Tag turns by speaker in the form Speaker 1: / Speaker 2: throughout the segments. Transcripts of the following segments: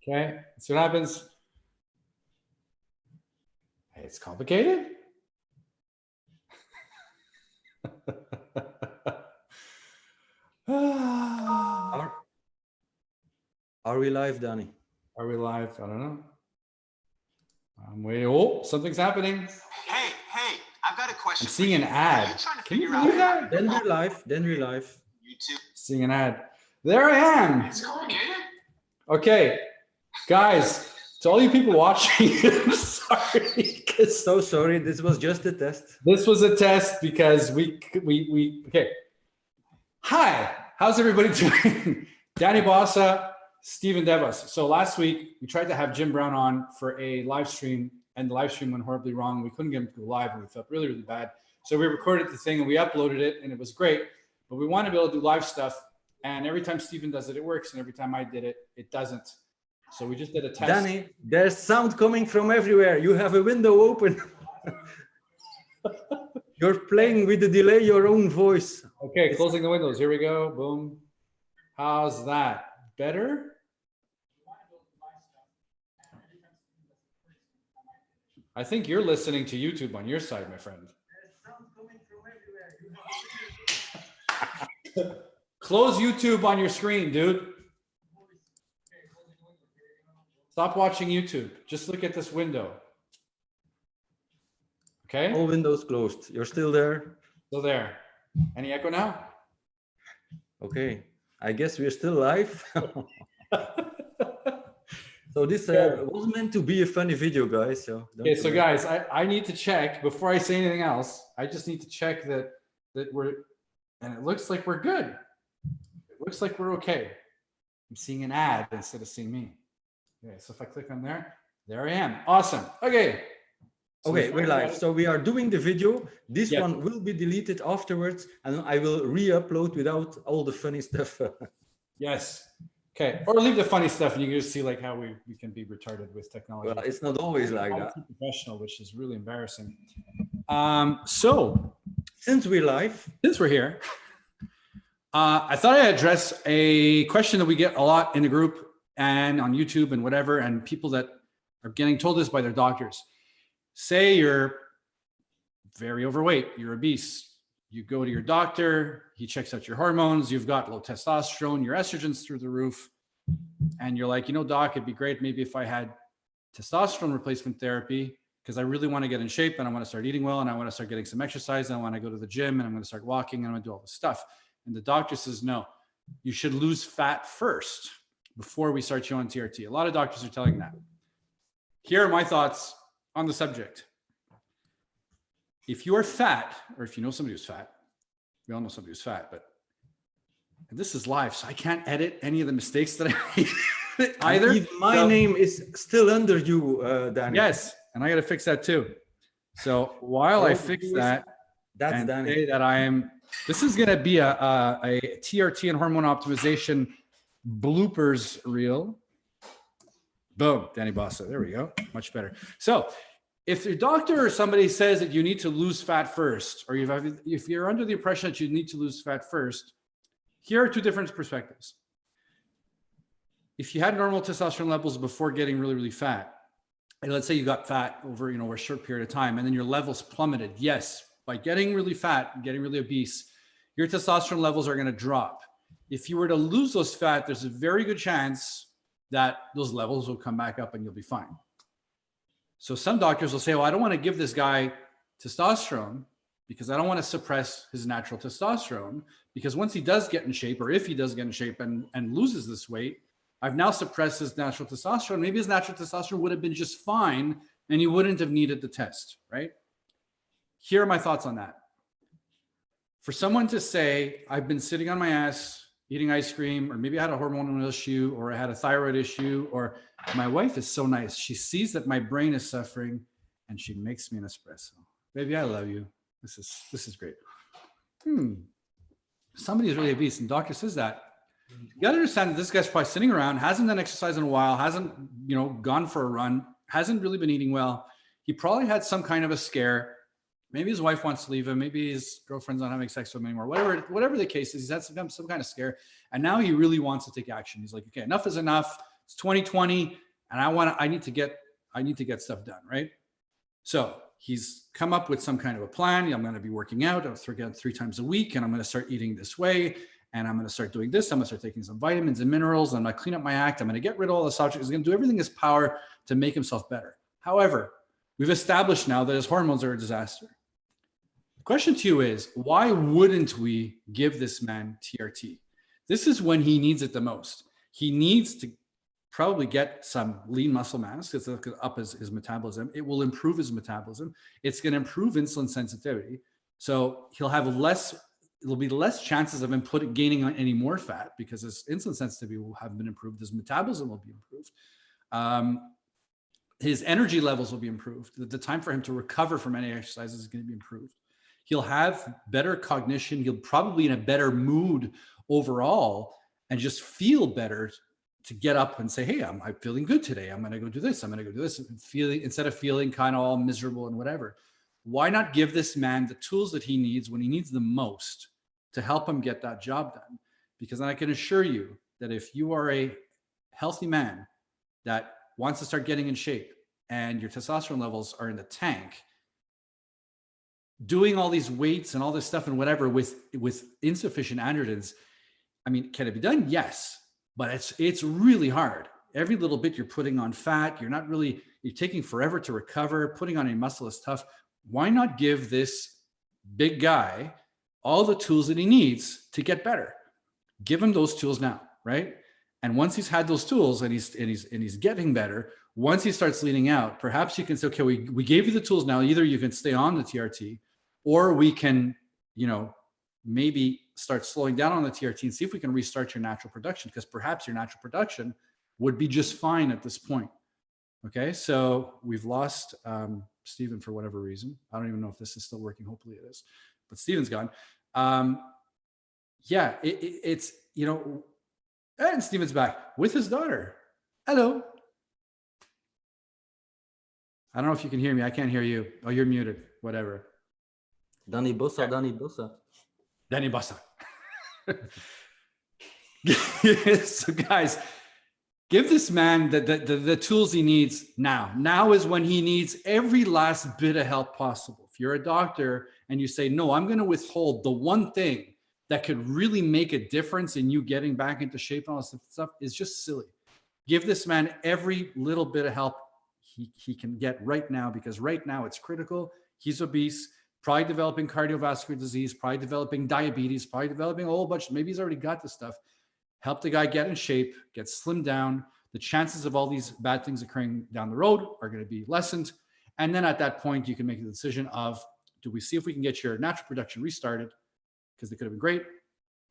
Speaker 1: Okay, let's see what happens. Hey, it's complicated.
Speaker 2: Are we live, Danny?
Speaker 1: Are we live? I don't know. I'm waiting. Oh, something's happening.
Speaker 3: Hey, I've got a question.
Speaker 1: I'm seeing an ad. Can you believe that?
Speaker 2: Then we're live.
Speaker 3: YouTube.
Speaker 1: Seeing an ad. There I am.
Speaker 3: It's complicated.
Speaker 1: Okay, guys, to all you people watching, I'm sorry.
Speaker 2: So sorry, this was just a test.
Speaker 1: This was a test because we okay. Hi, how's everybody doing? Danny Bossa, Stephen Devos. So last week we tried to have Jim Brown on for a live stream, and the live stream went horribly wrong. We couldn't get him to go live, and we felt really, really bad. So we recorded the thing and we uploaded it, and it was great. But we want to be able to do live stuff, and every time Stephen does it, it works, and every time I did it, it doesn't. So we just did a test.
Speaker 2: Danny, there's sound coming from everywhere. You have a window open. You're playing with the delay your own voice.
Speaker 1: Okay, closing the windows. Here we go. Boom. How's that? Better? I think you're listening to YouTube on your side, my friend. Close YouTube on your screen, dude. Stop watching YouTube. Just look at this window. Okay?
Speaker 2: All windows closed. You're still there?
Speaker 1: Still there. Any echo now?
Speaker 2: Okay. I guess we're still live. So this was meant to be a funny video, guys. So
Speaker 1: okay, so guys, I need to check before I say anything else. I just need to check that we're, and it looks like we're good. It looks like we're okay. I'm seeing an ad instead of seeing me. Okay, so if I click on there I am. Awesome. Okay. So
Speaker 2: okay, we're live. So we are doing the video. This one will be deleted afterwards, and I will re-upload without all the funny stuff.
Speaker 1: Yes. Okay. Or leave the funny stuff, and you can just see like how we can be retarded with technology.
Speaker 2: Well, it's not always like that.
Speaker 1: Professional, which is really embarrassing. So
Speaker 2: since we're live,
Speaker 1: since we're here, I thought I'd address a question that we get a lot in the group and on YouTube and whatever, and people that are getting told this by their doctors. Say you're very overweight, you're obese. You go to your doctor, he checks out your hormones, you've got low testosterone, your estrogen's through the roof. And you're like, you know, doc, it'd be great maybe if I had testosterone replacement therapy, because I really want to get in shape and I want to start eating well and I want to start getting some exercise and I want to go to the gym and I'm going to start walking and I'm going to do all this stuff. And the doctor says, no, you should lose fat first before we start you on TRT. A lot of doctors are telling that. Here are my thoughts on the subject. If you are fat, or if you know somebody who's fat, we all know somebody who's fat, but this is live, so I can't edit any of the mistakes that I made either.
Speaker 2: My name is still under you, Danny.
Speaker 1: Yes, and I got to fix that too. So while I fix that,
Speaker 2: that's Danny.
Speaker 1: Say that I am. This is going to be a TRT and hormone optimization bloopers reel. Boom, Danny Bossa. There we go. Much better. So if your doctor or somebody says that you need to lose fat first, or if you're under the impression that you need to lose fat first, here are two different perspectives. If you had normal testosterone levels before getting really, really fat, and let's say you got fat over, you know, a short period of time, and then your levels plummeted. Yes, by getting really fat and getting really obese, your testosterone levels are going to drop. If you were to lose those fat, there's a very good chance that those levels will come back up and you'll be fine. So some doctors will say, well, I don't want to give this guy testosterone because I don't want to suppress his natural testosterone, because once he does get in shape, or if he does get in shape and loses this weight, I've now suppressed his natural testosterone. Maybe his natural testosterone would have been just fine and he wouldn't have needed the test, right? Here are my thoughts on that. For someone to say, I've been sitting on my ass eating ice cream, or maybe I had a hormonal issue, or I had a thyroid issue, or my wife is so nice. She sees that my brain is suffering and she makes me an espresso. Baby, I love you. This is great. Somebody is really obese and doctor says that. You got to understand that this guy's probably sitting around, hasn't done exercise in a while, hasn't, you know, gone for a run, hasn't really been eating well. He probably had some kind of a scare. Maybe his wife wants to leave him. Maybe his girlfriend's not having sex with him anymore. Whatever the case is, he's had some kind of scare. And now he really wants to take action. He's like, okay, enough is enough. It's 2020, and I need to get stuff done, right? So he's come up with some kind of a plan. I'm going to be working out. I'll work 3 times a week, and I'm going to start eating this way, and I'm going to start doing this. I'm going to start taking some vitamins and minerals. I'm going to clean up my act. I'm going to get rid of all the subjects. He's going to do everything in his power to make himself better. However, we've established now that his hormones are a disaster. The question to you is, why wouldn't we give this man TRT? This is when he needs it the most. He needs to probably get some lean muscle mass. It's going to up his metabolism. It will improve his metabolism. It's going to improve insulin sensitivity. So he'll have there'll be less chances of him gaining on any more fat because his insulin sensitivity will have been improved. His metabolism will be improved. His energy levels will be improved. The time for him to recover from any exercises is going to be improved. He'll have better cognition. He'll probably in a better mood overall and just feel better to get up and say, hey, I'm feeling good today. I'm going to go do this. I'm going to go do this. Instead of feeling kind of all miserable and whatever. Why not give this man the tools that he needs when he needs them most to help him get that job done? Because I can assure you that if you are a healthy man that wants to start getting in shape and your testosterone levels are in the tank, doing all these weights and all this stuff and whatever with insufficient androgens, I mean, can it be done? Yes, but it's really hard. Every little bit you're putting on fat, you're taking forever to recover. Putting on any muscle is tough. Why not give this big guy all the tools that he needs to get better? Give him those tools now, right? And once he's had those tools and he's getting better, once he starts leaning out, perhaps you can say, okay, we gave you the tools now. Either you can stay on the TRT, or we can, maybe start slowing down on the TRT and see if we can restart your natural production, because perhaps your natural production would be just fine at this point. Okay, so we've lost Stephen for whatever reason. I don't even know if this is still working. Hopefully it is, but Stephen's gone. Yeah, it's, and Stephen's back with his daughter. Hello. I don't know if you can hear me. I can't hear you. Oh, you're muted. Whatever.
Speaker 2: Danny Bossa, Danny Bossa.
Speaker 1: Danny Bossa. So guys, give this man the tools he needs now. Now is when he needs every last bit of help possible. If you're a doctor and you say, no, I'm going to withhold the one thing that could really make a difference in you getting back into shape and all this stuff, is just silly. Give this man every little bit of help he can get right now, because right now it's critical. He's obese, probably developing cardiovascular disease, probably developing diabetes, probably developing a whole bunch. Maybe he's already got this stuff. Help the guy get in shape, get slimmed down. The chances of all these bad things occurring down the road are going to be lessened. And then at that point, you can make the decision of, do we see if we can get your natural production restarted? Because they could have been great.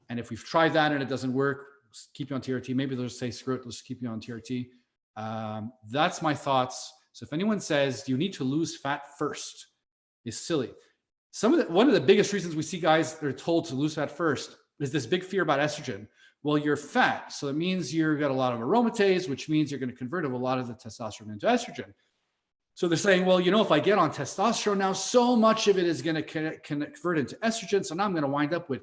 Speaker 1: And if we've tried that and it doesn't work, keep you on TRT. Maybe they'll just say, screw it, let's keep you on TRT. That's my thoughts. So if anyone says you need to lose fat first, is silly. One of the biggest reasons we see guys that are told to lose fat first is this big fear about estrogen. Well, you're fat, so it means you've got a lot of aromatase, which means you're going to convert a lot of the testosterone into estrogen. So they're saying, well, if I get on testosterone now, so much of it is going to convert into estrogen. So now I'm going to wind up with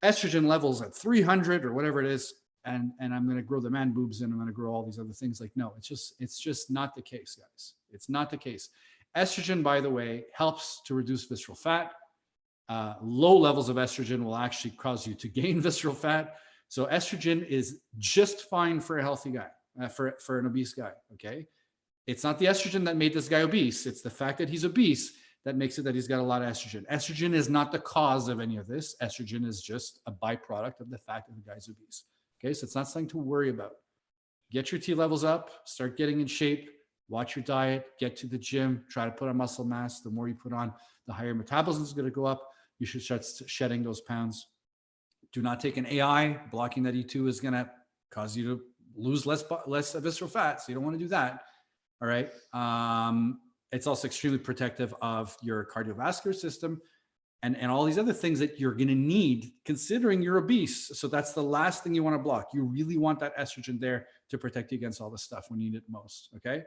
Speaker 1: estrogen levels at 300 or whatever it is. And I'm going to grow the man boobs and I'm going to grow all these other things. Like, no, it's just not the case, guys. It's not the case. Estrogen, by the way, helps to reduce visceral fat. Low levels of estrogen will actually cause you to gain visceral fat. So estrogen is just fine for a healthy guy, for an obese guy, okay? It's not the estrogen that made this guy obese. It's the fact that he's obese that makes it that he's got a lot of estrogen. Estrogen is not the cause of any of this. Estrogen is just a byproduct of the fact that the guy's obese. Okay, so it's not something to worry about. Get your T levels up, start getting in shape, watch your diet, get to the gym, try to put on muscle mass. The more you put on, the higher metabolism is going to go up. You should start shedding those pounds. Do not take an AI. Blocking that E2 is going to cause you to lose less visceral fat, so you don't want to do that. All right. It's also extremely protective of your cardiovascular system and all these other things that you're going to need considering you're obese. So that's the last thing you want to block. You really want that estrogen there to protect you against all this stuff when you need it most. Okay.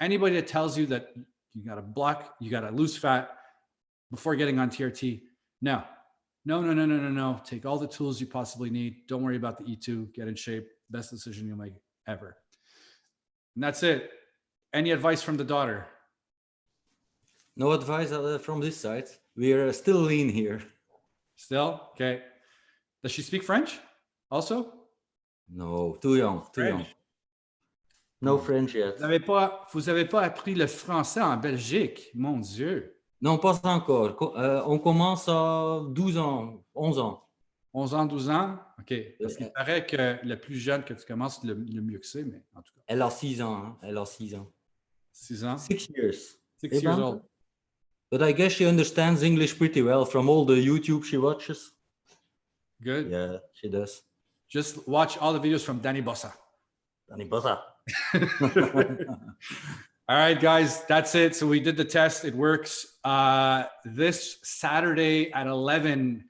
Speaker 1: Anybody that tells you that you got to block, you got to lose fat before getting on TRT. No. Take all the tools you possibly need. Don't worry about the E2. Get in shape. Best decision you'll make ever. And that's it. Any advice from the daughter?
Speaker 2: No advice from this side. We're still lean here.
Speaker 1: Still? Okay. Does she speak French also?
Speaker 2: No, too young, too young. No French yet.
Speaker 1: Vous avez pas appris le français en Belgique, mon Dieu.
Speaker 2: Non, pas encore. On commence à 12 ans, 11 ans.
Speaker 1: 11 ans, 12 ans? OK. Parce qu'il paraît que le plus jeune que tu commences, le mieux que c'est, mais en tout cas.
Speaker 2: Elle a 6 ans. Hein? Elle a 6 ans.
Speaker 1: 6 ans?
Speaker 2: 6 years.
Speaker 1: 6 years old.
Speaker 2: But I guess she understands English pretty well from all the YouTube she watches.
Speaker 1: Good.
Speaker 2: Yeah, she does.
Speaker 1: Just watch all the videos from Danny Bossa.
Speaker 2: Danny Bossa.
Speaker 1: All right, guys, that's it. So we did the test. It works. This Saturday at 11.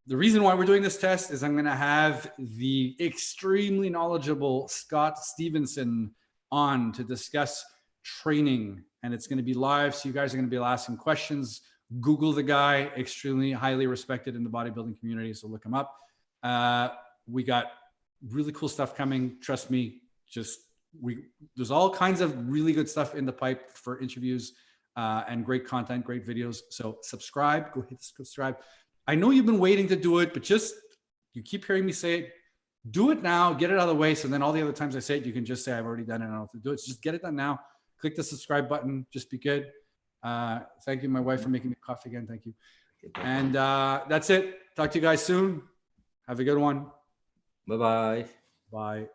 Speaker 1: The reason why we're doing this test is I'm going to have the extremely knowledgeable Scott Stevenson on to discuss training, and it's going to be live. So you guys are going to be asking questions. Google the guy, extremely highly respected in the bodybuilding community. So look him up. We got really cool stuff coming. Trust me. There's all kinds of really good stuff in the pipe for interviews and great content, great videos. So subscribe, go hit subscribe. I know you've been waiting to do it, but you keep hearing me say it. Do it now, get it out of the way. So then all the other times I say it, you can just say, I've already done it. I don't have to do it. So just get it done now. Click the subscribe button. Just be good. Thank you, my wife, for making me coffee again. Thank you. And that's it. Talk to you guys soon. Have a good one.
Speaker 2: Bye-bye.
Speaker 1: Bye.